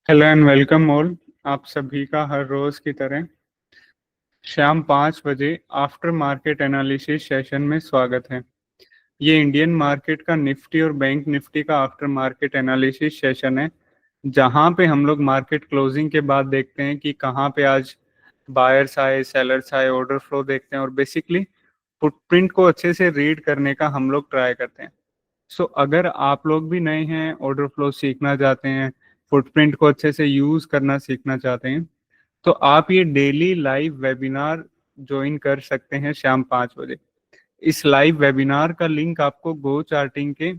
Hello and welcome all. आप सभी का हर रोज की तरह शाम 5 बजे आफ्टर मार्केट एनालिसिस सेशन में स्वागत है। ये इंडियन मार्केट का निफ्टी और बैंक निफ्टी का आफ्टर मार्केट एनालिसिस सेशन है, जहां पे हम लोग मार्केट क्लोजिंग के बाद देखते हैं कि कहाँ पे आज बायर्स आए, सेलर्स आए, ऑर्डर फ्लो देखते हैं और बेसिकली फुटप्रिंट को अच्छे से रीड करने का हम लोग ट्राई करते हैं। सो अगर आप लोग भी नए हैं, ऑर्डर फ्लो सीखना चाहते हैं, फुटप्रिंट को अच्छे से यूज करना सीखना चाहते हैं, तो आप ये डेली लाइव वेबिनार ज्वाइन कर सकते हैं शाम 5 बजे। इस लाइव वेबिनार का लिंक आपको गो चार्टिंग के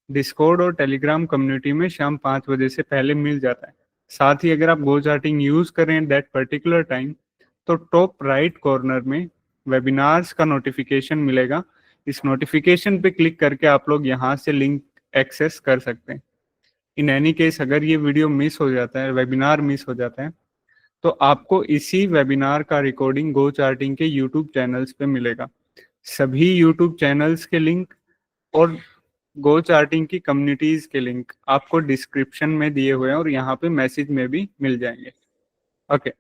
डिस्कॉर्ड और टेलीग्राम कम्युनिटी में शाम 5 बजे से पहले मिल जाता है। साथ ही अगर आप गो चार्टिंग यूज करें दैट पर्टिकुलर टाइम, तो टॉप राइट कॉर्नर में वेबिनार्स का नोटिफिकेशन मिलेगा। इस नोटिफिकेशन पे क्लिक करके आप लोग यहाँ से लिंक एक्सेस कर सकते हैं। इन एनी केस अगर ये वीडियो मिस हो जाता है, वेबिनार मिस हो जाता है, तो आपको इसी वेबिनार का रिकॉर्डिंग गो चार्टिंग के यूट्यूब चैनल्स पे मिलेगा। सभी यूट्यूब चैनल्स के लिंक और गो चार्टिंग की कम्युनिटीज के लिंक आपको डिस्क्रिप्शन में दिए हुए हैं और यहाँ पे मैसेज में भी मिल जाएंगे। ओके,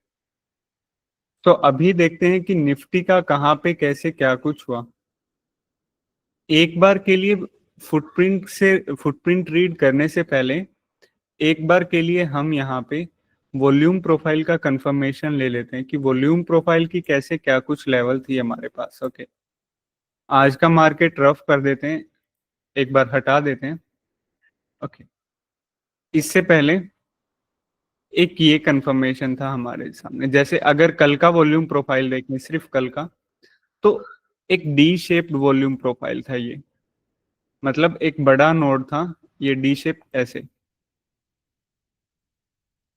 तो अभी देखते हैं कि निफ्टी का कहाँ पे कैसे क्या कुछ हुआ। एक बार के लिए फुटप्रिंट रीड करने से पहले एक बार के लिए हम यहाँ पे वॉल्यूम प्रोफाइल का कंफर्मेशन ले लेते हैं कि वॉल्यूम प्रोफाइल की कैसे क्या कुछ लेवल थी हमारे पास। ओके, आज का मार्केट रफ कर देते हैं, एक बार हटा देते हैं। ओके, इससे पहले एक ये कंफर्मेशन था हमारे सामने, जैसे अगर कल का वॉल्यूम प्रोफाइल देखें, सिर्फ कल का, तो एक डी शेप्ड वॉल्यूम प्रोफाइल था ये, मतलब एक बड़ा नोड था ये डी शेप ऐसे।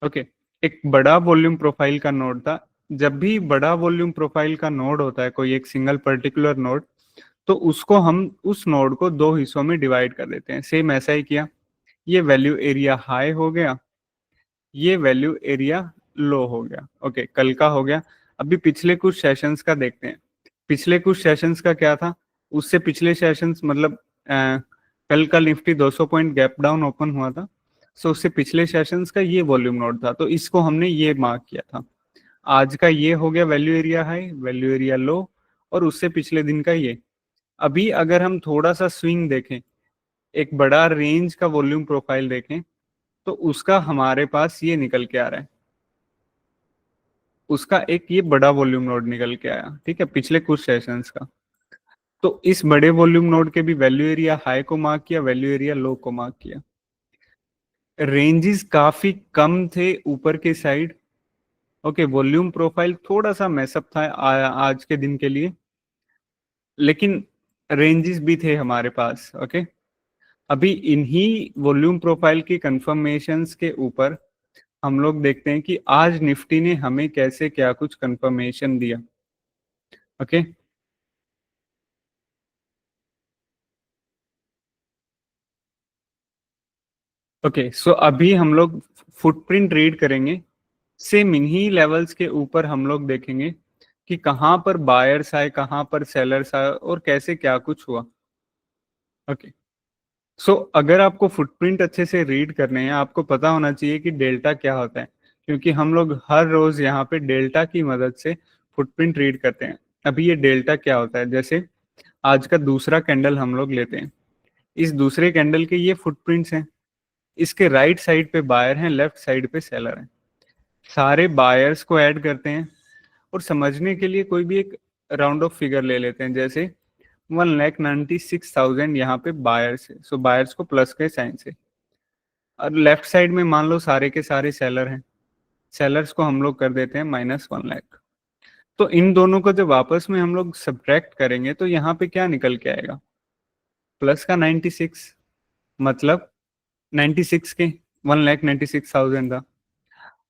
ओके, एक बड़ा वॉल्यूम प्रोफाइल का नोड था। जब भी बड़ा वॉल्यूम प्रोफाइल का नोड होता है कोई एक सिंगल पर्टिकुलर नोड, तो उसको हम उस नोड को दो हिस्सों में डिवाइड कर देते हैं। सेम ऐसा ही किया, ये वैल्यू एरिया हाई हो गया, ये वैल्यू एरिया लो हो गया। ओके, कल का हो गया। अभी पिछले कुछ सेशंस का देखते हैं। पिछले कुछ सेशंस का क्या था, उससे पिछले सेशंस मतलब कल का Nifty 200 point gap down open हुआ था, सो उससे पिछले सेशंस का ये वॉल्यूम नोड था, तो इसको हमने ये मार्क किया था। आज का ये हो गया value area high, value area low, और उससे पिछले दिन का ये। अभी अगर हम थोड़ा सा स्विंग देखें, एक बड़ा रेंज का वॉल्यूम प्रोफाइल देखें, तो उसका हमारे पास ये निकल के आ रहा है, उसका एक ये बड़ा वॉल्यूम नोड निकल के आया। ठीक है, पिछले कुछ सेशंस का। तो इस बड़े वॉल्यूम नोड के भी वैल्यू एरिया हाई को मार्क किया, वैल्यू एरिया लो को मार्क किया। रेंजेस काफी कम थे ऊपर के साइड। ओके, वॉल्यूम प्रोफाइल थोड़ा सा मैसअप था आज के दिन के लिए, लेकिन रेंजेस भी थे हमारे पास। ओके, अभी इन्हीं वॉल्यूम प्रोफाइल की कंफर्मेशंस के ऊपर हम लोग देखते हैं कि आज निफ्टी ने हमें कैसे क्या कुछ कंफर्मेशन दिया। ओके, ओके, सो अभी हम लोग फुटप्रिंट रीड करेंगे। सेम इन्हीं लेवल्स के ऊपर हम लोग देखेंगे कि कहाँ पर बायर्स आए, कहाँ पर सेलर्स आए और कैसे क्या कुछ हुआ। ओके, सो अगर आपको फुटप्रिंट अच्छे से रीड करने हैं, आपको पता होना चाहिए कि डेल्टा क्या होता है, क्योंकि हम लोग हर रोज यहाँ पे डेल्टा की मदद से फुटप्रिंट रीड करते हैं। अभी ये डेल्टा क्या होता है, जैसे आज का दूसरा कैंडल हम लोग लेते हैं, इस दूसरे कैंडल के ये फुटप्रिंट्स हैं। इसके राइट साइड पे बायर हैं, लेफ्ट साइड पे सेलर हैं। सारे बायर्स को ऐड करते हैं और समझने के लिए कोई भी एक राउंड ऑफ फिगर ले लेते हैं, जैसे 1,96,000 यहाँ पे बायर्स है, सो बायर्स को प्लस के साइन से। और लेफ्ट साइड में मान लो सारे के सारे सेलर हैं, सेलर्स को हम लोग कर देते हैं -1 लाख। तो इन दोनों को जब आपस में हम लोग सब्ट्रैक्ट करेंगे, तो यहाँ पे क्या निकल के आएगा, प्लस का 96, मतलब 96 के 1,96,000 था।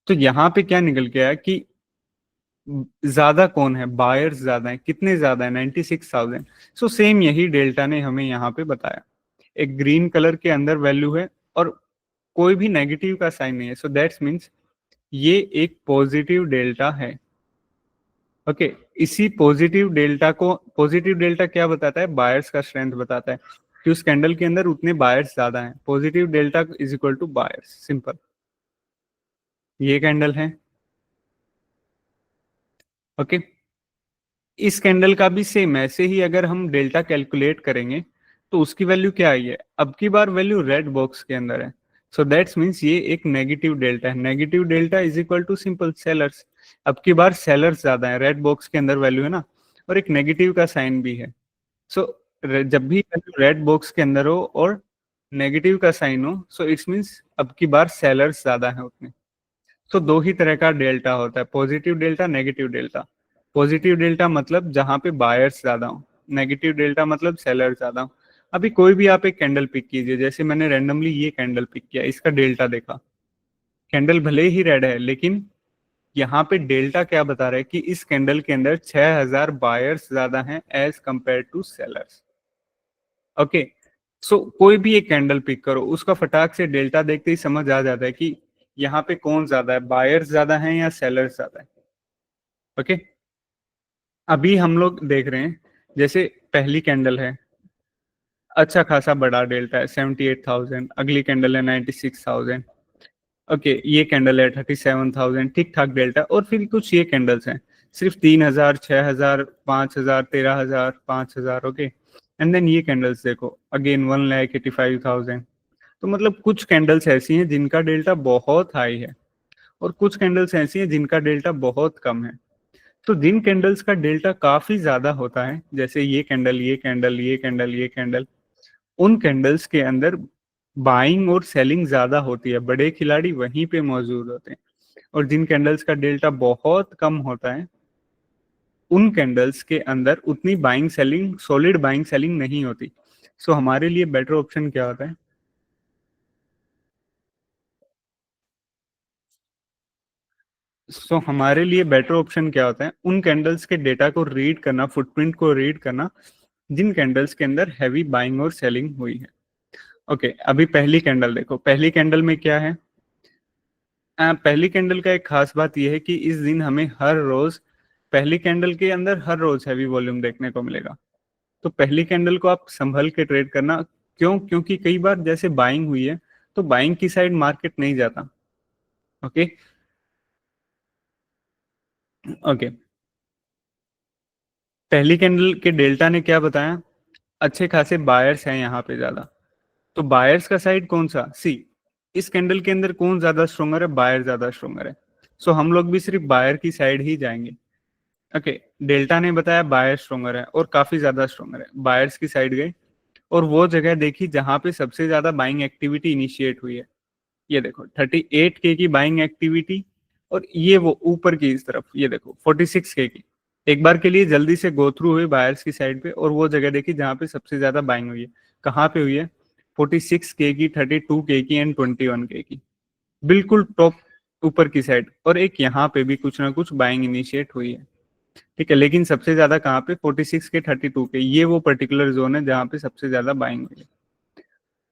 तो यहाँ पे क्या निकल के आया कि ज्यादा कौन है, बायर्स ज्यादा है। कितने ज्यादा है, 96,000। सो सेम यही डेल्टा ने हमें यहाँ पे बताया। एक ग्रीन कलर के अंदर वैल्यू है और कोई भी नेगेटिव का साइन नहीं है, सो दैट्स मीन्स ये एक पॉजिटिव डेल्टा है। ओके, इसी पॉजिटिव डेल्टा क्या बताता है, बायर्स का स्ट्रेंथ बताता है कि उस कैंडल के अंदर उतने बायर्स ज्यादा हैं। Positive delta is equal to buyers, simple. ये कैंडल है। ओके, इस कैंडल का भी सेम ऐसे ही अगर हम डेल्टा कैलकुलेट करेंगे तो उसकी वैल्यू क्या आई है, अब की बार वैल्यू रेड बॉक्स के अंदर है। सो दैट्स मीन्स ये एक नेगेटिव डेल्टा है। Negative delta is equal to simple sellers. अब की बार सेलर्स ज्यादा है, रेड बॉक्स के अंदर वैल्यू है ना, और एक नेगेटिव का साइन भी है। सो जब भी वैल्यू रेड बॉक्स के अंदर हो और नेगेटिव का साइन हो, सो इट्स मीन्स अब की बार सेलर्स ज्यादा है उतने। तो दो ही तरह का डेल्टा होता है, positive delta, negative delta. Positive delta मतलब जहां पे बायर्स ज्यादा हो, नेगेटिव डेल्टा मतलब सेलर ज्यादा हो। अभी कोई भी आप एक कैंडल पिक कीजिए, जैसे मैंने रैंडमली ये कैंडल पिक किया, इसका डेल्टा देखा, कैंडल भले ही रेड है लेकिन यहाँ पे डेल्टा क्या बता रहा है कि इस कैंडल के अंदर 6000 बायर्स ज्यादा हैं as compare to sellers. Okay, so कोई भी एक कैंडल पिक करो, उसका फटाक से डेल्टा देखते ही समझ आ जाता है कि यहाँ पे कौन ज्यादा है, बायर्स ज्यादा हैं या सेलर्स ज्यादा है। ओके, अभी हम लोग देख रहे हैं, जैसे पहली कैंडल है, अच्छा खासा बड़ा डेल्टा है 78,000, अगली कैंडल है 96,000। ओके, ये कैंडल है 37,000, ठीक ठाक डेल्टा। और फिर कुछ ये कैंडल्स हैं सिर्फ 3,000, 6,000, 5,000, 13,000, 5,000। ओके, एंड देन ये कैंडल्स देखो अगेन 1,85,000। तो मतलब कुछ कैंडल्स ऐसी हैं जिनका डेल्टा बहुत हाई है और कुछ कैंडल्स ऐसी हैं जिनका डेल्टा बहुत कम है। तो जिन कैंडल्स का डेल्टा काफी ज्यादा होता है, जैसे ये कैंडल, ये कैंडल, ये कैंडल, ये कैंडल, उन कैंडल्स के अंदर बाइंग और सेलिंग ज्यादा होती है, बड़े खिलाड़ी वहीं पे मौजूद होते हैं। और जिन कैंडल्स का डेल्टा बहुत कम होता है, उन कैंडल्स के अंदर उतनी buying selling, solid buying selling नहीं होती। सो हमारे लिए बेटर ऑप्शन क्या होता है? हमारे लिए बेटर ऑप्शन क्या होता है, उन कैंडल्स के डेटा को रीड करना, फुटप्रिंट को रीड करना, जिन कैंडल्स के अंदर हैवी बाइंग और सेलिंग हुई है। ओके, अभी पहली कैंडल देखो, पहली कैंडल में क्या है? पहली कैंडल का एक खास बात यह है कि इस दिन हमें हर रोज, पहली कैंडल के अंदर हर रोज हैवी वॉल्यूम देखने को मिलेगा। तो पहली कैंडल को आप संभल के ट्रेड करना। क्यों? क्योंकि कई बार जैसे बाइंग हुई है तो बाइंग की साइड मार्केट नहीं जाता। ओके, ओके, पहली कैंडल के डेल्टा ने क्या बताया? अच्छे खासे बायर्स हैं यहाँ पे ज्यादा। तो बायर्स का साइड कौन सा? सी, इस कैंडल के अंदर कौन ज्यादा स्ट्रोंगर है? बायर ज्यादा स्ट्रोंगर है। सो हम लोग भी सिर्फ बायर की साइड ही जाएंगे। ओके, डेल्टा ने बताया बायर स्ट्रोंगर है और काफी ज्यादा स्ट्रोंगर है, बायर्स की साइड गए और वो जगह देखी जहां पे सबसे ज्यादा बाइंग एक्टिविटी इनिशिएट हुई है। ये देखो 38K की बाइंग एक्टिविटी, और ये वो ऊपर की इस तरफ ये देखो 46K की। एक बार के लिए जल्दी से गो थ्रू हुई बायर्स की साइड पे और वो जगह देखी जहां पे सबसे ज्यादा बाइंग हुई है। कहाँ पे हुई है? 46K की, 32K की एंड 21K की, बिल्कुल टॉप ऊपर की साइड। और एक यहाँ पे भी कुछ ना कुछ बाइंग इनिशिएट हुई है, ठीक है। लेकिन सबसे ज्यादा कहाँ पे? 46K, 32K, ये वो पर्टिकुलर जोन है जहाँ पे सबसे ज्यादा बाइंग हुई है।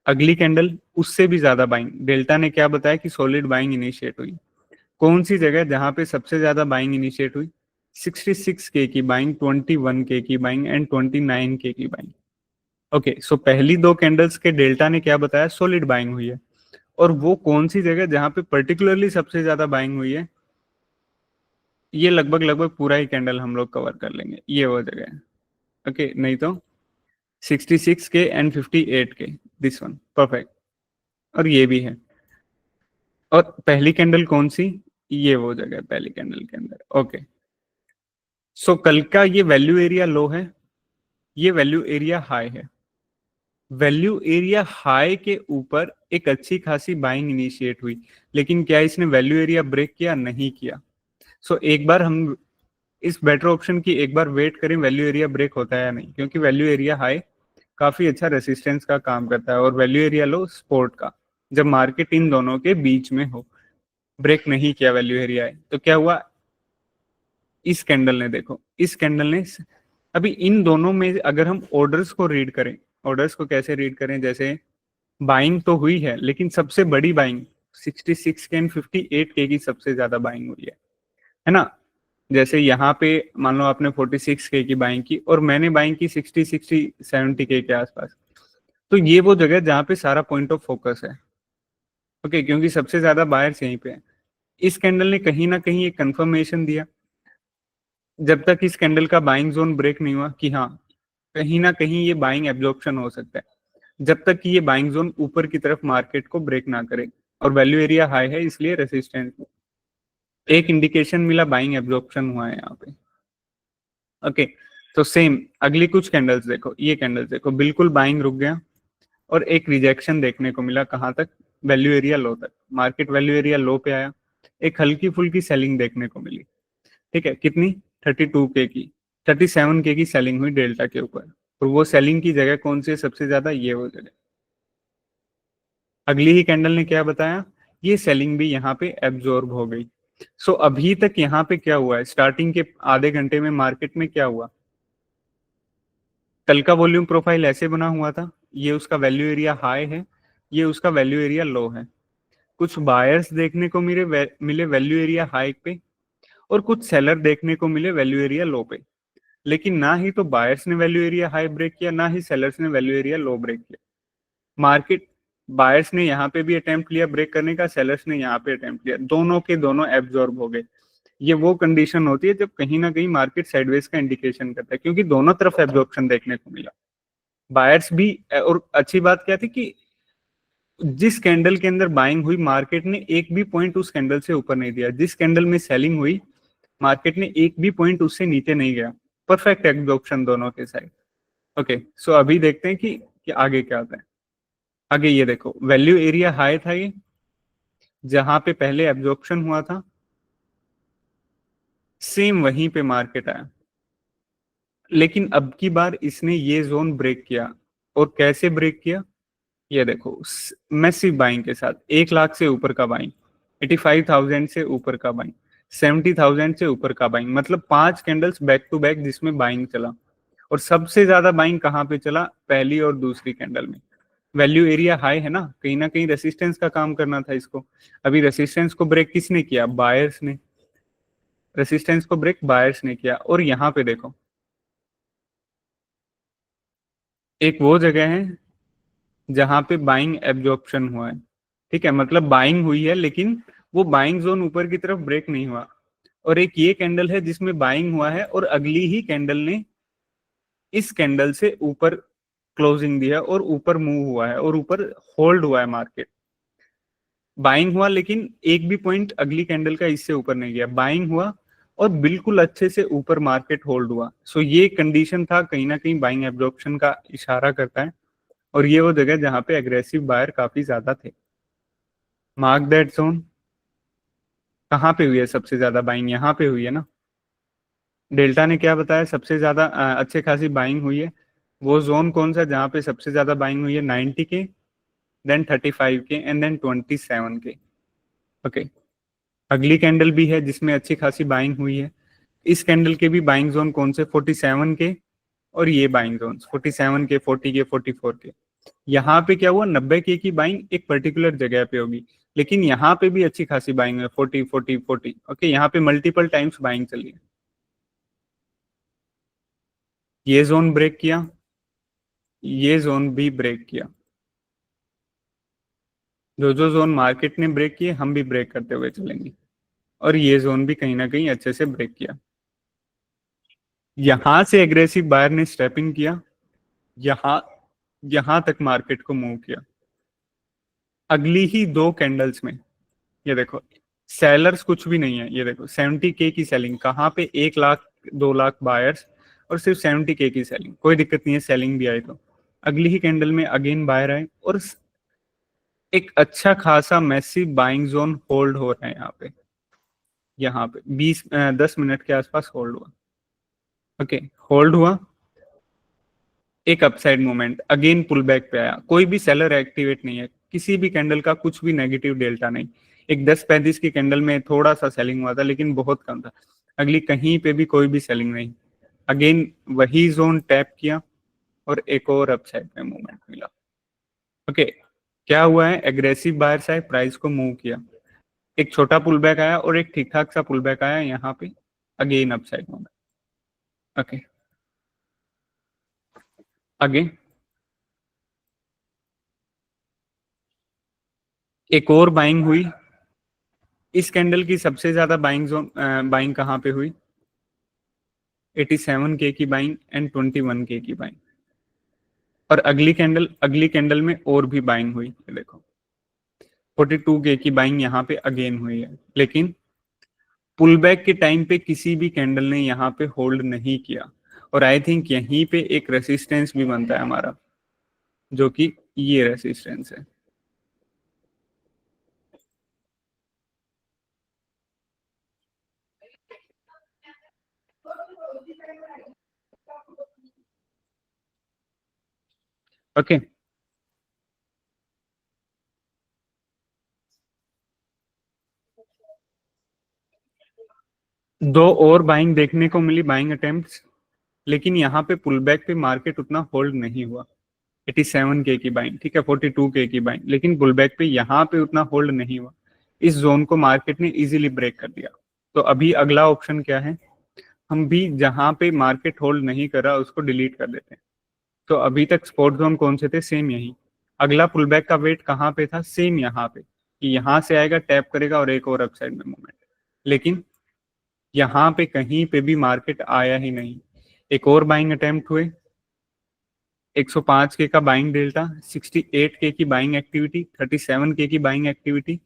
अगली कैंडल उससे भी ज्यादा बाइंग, डेल्टा ने क्या बताया कि सॉलिड बाइंग इनिशिएट हुई। कौन सी जगह जहां पे सबसे ज्यादा बाइंग इनिशिएट हुई? 66K की बाइंग, 21K की बाइंग एंड 29K की बाइंग। ओके, सो पहली दो कैंडल्स के डेल्टा ने क्या बताया? सॉलिड बाइंग हुई है। और वो कौन सी जगह जहां पे पर्टिकुलरली सबसे ज्यादा बाइंग हुई है? ये लगभग लगभग पूरा ही कैंडल हम लोग कवर कर लेंगे, ये वो जगह है। ओके, नहीं तो 66K and 58K, this one perfect. और ये भी है। और पहली कैंडल कौन सी? ये वो जगह है पहली कैंडल के अंदर। ओके, सो कल का ये वैल्यू एरिया लो है, ये वैल्यू एरिया हाई है। वैल्यू एरिया हाई के ऊपर एक अच्छी खासी बाइंग इनिशिएट हुई, लेकिन क्या इसने वैल्यू एरिया ब्रेक किया? नहीं किया। सो एक बार हम इस बेटर ऑप्शन की एक बार वेट करें वैल्यू एरिया ब्रेक होता है या नहीं, क्योंकि वैल्यू एरिया हाई काफी अच्छा रेसिस्टेंस का काम करता है और वैल्यू एरिया लो सपोर्ट का, जब मार्केट इन दोनों के बीच में हो। ब्रेक नहीं किया वैल्यू एरिया है, तो क्या हुआ? इस कैंडल ने देखो, इस कैंडल ने, अभी इन दोनों में अगर हम ऑर्डर्स को रीड करें, ऑर्डर्स को कैसे रीड करें? जैसे बाइंग तो हुई है लेकिन सबसे बड़ी बाइंग 66K एंड 58K की सबसे ज्यादा बाइंग हुई है ना। जैसे यहाँ पे मान लो आपने 46K की बाइंग की और मैंने बाइंग की 60 70K के आसपास। तो ये वो जगह जहाँ पे सारा पॉइंट ऑफ फोकस है। ओके, क्योंकि सबसे ज्यादा बायर्स यहीं पे है। इस कैंडल ने कहीं ना कहीं एक कंफर्मेशन दिया, जब तक इस कैंडल का बाइंग जोन ब्रेक नहीं हुआ कि हाँ कहीं ना कहीं ये बाइंग एब्जॉर्प्शन हो सकता है, जब तक कि ये बाइंग जोन ऊपर की तरफ मार्केट को ब्रेक ना करे, और वैल्यू एरिया हाई है इसलिए रेसिस्टेंस, एक इंडिकेशन मिला बाइंग एब्जॉर्प्शन हुआ है यहाँ पे। ओके, तो सेम अगली कुछ कैंडल्स देखो, ये कैंडल्स देखो, बिल्कुल बाइंग रुक गया और एक रिजेक्शन देखने को मिला, कहाँ तक, वैल्यू एरिया लो तक, मार्केट वैल्यू एरिया लो पे आया, एक हल्की फुल्की सेलिंग देखने को मिली। ठीक है, कितनी, 32K की, 37K की सेलिंग हुई डेल्टा के ऊपर, और वो सेलिंग की जगह कौन सी है सबसे ज्यादा, ये वो जगह। अगली ही कैंडल ने क्या बताया, ये सेलिंग भी यहाँ पे एब्जॉर्ब हो गई। सो अभी तक यहाँ पे क्या हुआ है, स्टार्टिंग के आधे घंटे में मार्केट में क्या हुआ, कल का वॉल्यूम प्रोफाइल ऐसे बना हुआ था, ये उसका वैल्यू एरिया हाई है, ये उसका वैल्यू एरिया लो है, कुछ बायर्स देखने को मिले वैल्यू एरिया हाई पे, और कुछ सेलर देखने को मिले वैल्यू एरिया लो पे, लेकिन ना ही तो बायर्स ने वैल्यू एरिया हाई ब्रेक किया, ना ही सेलर्स ने वैल्यू एरिया लो ब्रेक किया। मार्केट, बायर्स ने यहाँ पे भी अटेम्प्ट किया ब्रेक करने का, सेलर्स ने यहाँ पे अटेम्प्ट किया, दोनों के दोनों एब्जॉर्ब हो गए। ये वो कंडीशन होती है जब कहीं ना कहीं मार्केट साइडवेज का इंडिकेशन करता है, क्योंकि दोनों तरफ एब्जॉर्प्शन देखने को मिला, बायर्स भी। और अच्छी बात क्या थी कि जिस कैंडल के अंदर बाइंग हुई, मार्केट ने एक भी पॉइंट उस कैंडल से ऊपर नहीं दिया, जिस कैंडल में सेलिंग हुई मार्केट ने एक भी पॉइंट उससे नीचे नहीं गया, परफेक्ट एब्जॉर्प्शन दोनों के साइड। ओके, सो अभी देखते हैं कि आगे क्या होता है। आगे ये देखो, वैल्यू एरिया हाई था ये, जहां पे पहले एब्जॉर्प्शन हुआ था, सेम वहीं पे मार्केट आया, लेकिन अब की बार इसने ये जोन ब्रेक किया, और कैसे ब्रेक किया, ये देखो, मैसिव बाइंग के साथ, 1 लाख से ऊपर का बाइंग, 85,000 से ऊपर का बाइंग, 70,000 से ऊपर का बाइंग, मतलब 5 कैंडल्स बैक टू बैक जिसमें बाइंग चला। और सबसे ज्यादा बाइंग कहाँ पे चला, पहली और दूसरी कैंडल में। वैल्यू एरिया हाई है ना कहीं रेसिस्टेंस का काम करना था इसको, अभी रेसिस्टेंस को ब्रेक किसने किया, बायर्स ने, रेसिस्टेंस को ब्रेक बायर्स ने किया। और यहाँ पे देखो, एक वो जगह है जहां पे बाइंग एब्जॉर्प्शन हुआ है, ठीक है, मतलब बाइंग हुई है लेकिन वो बाइंग जोन ऊपर की तरफ ब्रेक नहीं हुआ। और एक ये कैंडल है जिसमें बाइंग हुआ है, और अगली ही कैंडल ने इस कैंडल से ऊपर क्लोजिंग दिया और ऊपर मूव हुआ है और ऊपर होल्ड हुआ है मार्केट। बाइंग हुआ लेकिन एक भी पॉइंट अगली कैंडल का इससे ऊपर नहीं गया, बाइंग हुआ और बिल्कुल अच्छे से ऊपर मार्केट होल्ड हुआ। सो ये कंडीशन था, कहीं ना कहीं बाइंग एब्जॉर्प्शन का इशारा करता है, और ये वो जगह जहां पे एग्रेसिव बायर काफी ज्यादा थे। मार्क दैट जोन, कहाँ पे हुई है सबसे ज्यादा बाइंग, यहाँ पे हुई है ना। डेल्टा ने क्या बताया, सबसे ज्यादा अच्छे खासी बाइंग हुई है, वो जोन कौन सा जहाँ पे सबसे ज्यादा बाइंग हुई है, 90K, then 35K and then 27K। Okay, अगली कैंडल भी है जिसमें अच्छी खासी बाइंग हुई है, इस कैंडल के भी बाइंग जोन कौन से, 47K, और ये buying zone 47K, 40K, 44K। यहाँ पे क्या हुआ, 90K की बाइंग एक पर्टिकुलर जगह पे होगी, लेकिन यहाँ पे भी अच्छी खासी बाइंग है, 40, 40, 40। ओके, यहाँ पे मल्टीपल टाइम्स बाइंग चली है, ये जोन ब्रेक किया, ये जोन भी ब्रेक किया, जो जो जोन मार्केट ने ब्रेक किए हम भी ब्रेक करते हुए चलेंगे, और ये जोन भी कहीं ना कहीं अच्छे से ब्रेक किया। यहां से एग्रेसिव बायर ने स्टेप इन किया, यहां यहां तक मार्केट को मूव किया। अगली ही 2 कैंडल्स में ये देखो, सेलर्स कुछ भी नहीं है, ये देखो 70K की सेलिंग, कहाँ पे, 1 लाख 2 लाख बायर्स और सिर्फ 70K की सेलिंग, कोई दिक्कत नहीं है सेलिंग भी आए तो। अगली ही कैंडल में अगेन बायर आए, और एक अच्छा खासा मैसिव बाइंग जोन होल्ड हो रहा है यहाँ पे 10 मिनट के आसपास होल्ड हुआ। ओके, होल्ड हुआ, एक upside movement, again pull back पे आया, कोई भी सेलर एक्टिवेट नहीं है, किसी भी कैंडल का कुछ भी नेगेटिव डेल्टा नहीं। एक 10:35 की कैंडल में थोड़ा सा सेलिंग हुआ था लेकिन बहुत कम था, अगली कहीं पे भी कोई भी सेलिंग नहीं, अगेन वही जोन टैप किया और एक और अपसाइड में मूवमेंट मिला। ओके, क्या हुआ है, एग्रेसिव बायर साइड प्राइस को मूव किया, एक छोटा पुल बैक आया और एक ठीक ठाक सा पुल बैक आया यहाँ पे, अगेन अपसाइड मूवमेंट। ओके, आगे एक और बाइंग हुई, इस कैंडल की सबसे ज्यादा बाइंग कहाँ पे हुई? 87K की बाइंग एंड 21K की बाइंग। और अगली कैंडल में और भी बाइंग हुई, ये देखो 42K की बाइंग यहाँ पे अगेन हुई है। लेकिन पुल बैक के टाइम पे किसी भी कैंडल ने यहाँ पे होल्ड नहीं किया। और आई थिंक यहीं पे एक रेसिस्टेंस भी बनता है हमारा, जो कि ये रेसिस्टेंस है। ओके, दो और बाइंग देखने को मिली, बाइंग अटेम्प्ट्स। लेकिन यहाँ पे पुल बैक पे मार्केट उतना होल्ड नहीं हुआ। 87K की बाइंग, ठीक है, 42K की बाइंग, लेकिन पुल बैक पे यहाँ पे उतना होल्ड नहीं हुआ। इस जोन को मार्केट ने इजीली ब्रेक कर दिया। तो अभी अगला ऑप्शन क्या है? हम भी जहां पे मार्केट होल्ड नहीं कर रहा उसको डिलीट कर देते हैं। तो अभी तक स्पॉट जोन कौन से थे? सेम यही। अगला पुल बैक का वेट कहाँ पे था? सेम यहाँ पे, कि यहाँ से आएगा, टैप करेगा और एक और अपसाइड में मूवमेंट। लेकिन यहाँ पे कहीं पे भी मार्केट आया ही नहीं। एक और बाइंग अटेम्प्ट हुए, 105K का बाइंग डेल्टा, 68K की बाइंग एक्टिविटी, 37K की बाइंग एक्टिविटी।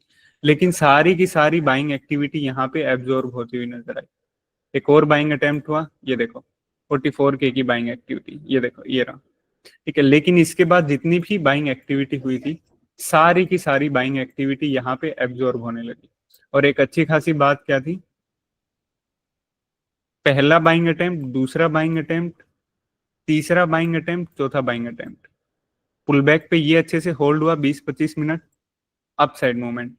लेकिन सारी की सारी बाइंग एक्टिविटी यहाँ पे एब्जॉर्ब होती हुई नजर आई। एक और बाइंग अटेम्प्ट हुआ, ये देखो 44K की बाइंग एक्टिविटी, ये देखो ये रहा, ठीक है। लेकिन इसके बाद जितनी भी बाइंग एक्टिविटी हुई थी, सारी की सारी बाइंग एक्टिविटी यहाँ पे एब्जॉर्ब होने लगी। और एक अच्छी खासी बात क्या थी? पहला बाइंग अटेम्प्ट, दूसरा बाइंग अटेम्प्ट, तीसरा बाइंग अटेम्प्ट, चौथा बाइंग अटेम्प्ट, पुल बैक पे ये अच्छे से होल्ड हुआ 20-25 मिनट, अप साइड मूवमेंट।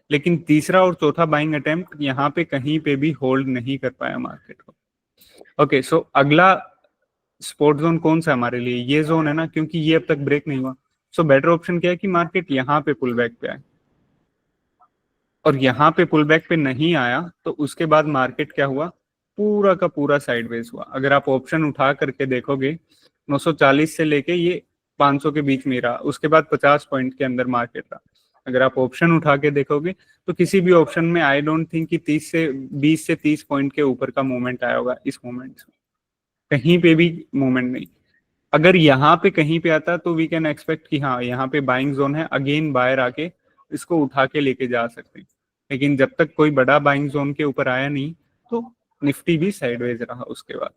लेकिन तीसरा और चौथा बाइंग अटेम्प्ट यहाँ पे कहीं पे भी होल्ड नहीं कर पाया मार्केट को। ओके, सो अगला स्पॉट जोन कौन सा हमारे लिए? ये जोन है ना, क्योंकि ये अब तक ब्रेक नहीं हुआ। सो बेटर ऑप्शन क्या है कि मार्केट यहाँ पे पुल बैक पे आए। और यहाँ पे पुल बैक पे नहीं आया तो उसके बाद मार्केट क्या हुआ? पूरा का पूरा साइडवेज हुआ। अगर आप ऑप्शन उठा करके देखोगे, 940 से लेके ये 500 के बीच में रहा, उसके बाद 50 पॉइंट के अंदर मार्केट रहा। अगर आप ऑप्शन उठा के देखोगे तो किसी भी ऑप्शन में आई डोंट थिंक कि 20 से 30 पॉइंट के ऊपर का मूवमेंट आया होगा इस मूवमेंट से। कहीं पे भी मूवमेंट नहीं। अगर यहाँ पे कहीं पे आता तो वी कैन एक्सपेक्ट कि हाँ यहाँ पे बाइंग जोन है, अगेन बायर आके इसको उठा के लेके जा सकते हैं। लेकिन जब तक कोई बड़ा बाइंग जोन के ऊपर आया नहीं, तो निफ्टी भी साइडवेज रहा। उसके बाद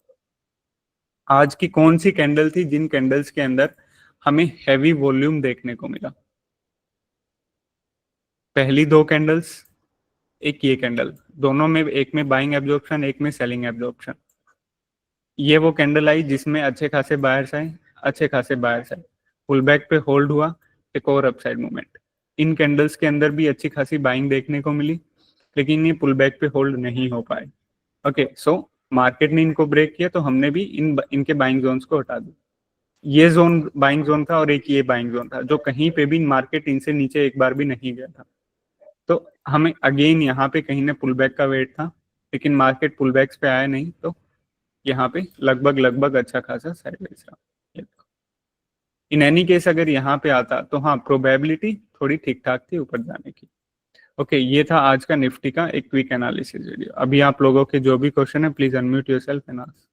आज की कौन सी कैंडल थी जिन कैंडल्स के अंदर हमें हैवी वॉल्यूम देखने को मिला? पहली दो कैंडल्स, एक ये कैंडल, दोनों में एक में बाइंग एब्जॉर्प्शन, एक में सेलिंग एब्जॉर्प्शन। ये वो कैंडल आई जिसमें अच्छे खासे बायर्स आए, अच्छे खासे बायर्स आए, पुल बैक पे होल्ड हुआ, एक और अपसाइड मूवमेंट। इन कैंडल्स के अंदर भी अच्छी खासी बाइंग देखने को मिली, लेकिन ये पुल बैक पे होल्ड नहीं हो पाए। ओके, सो मार्केट ने इनको ब्रेक किया तो हमने भी इनके बाइंग जोन्स को हटा दिया। ये जोन बाइंग जोन था और एक ये बाइंग जोन था, जो कहीं पे भी मार्केट इनसे नीचे एक बार भी नहीं गया था। तो हमें अगेन यहाँ पे कहीं ना पुल बैक का वेट था, लेकिन मार्केट पुल बैक्स पे आया नहीं, तो यहाँ पे लगभग लगभग अच्छा खासा साइडवेज रहा। इन एनी केस अगर यहाँ पे आता तो हाँ, प्रोबेबिलिटी थोड़ी ठीक ठाक थी ऊपर जाने की। ओके, ये था आज का निफ्टी का एक क्विक एनालिसिस वीडियो। अभी आप लोगों के जो भी क्वेश्चन है, please unmute yourself and ask.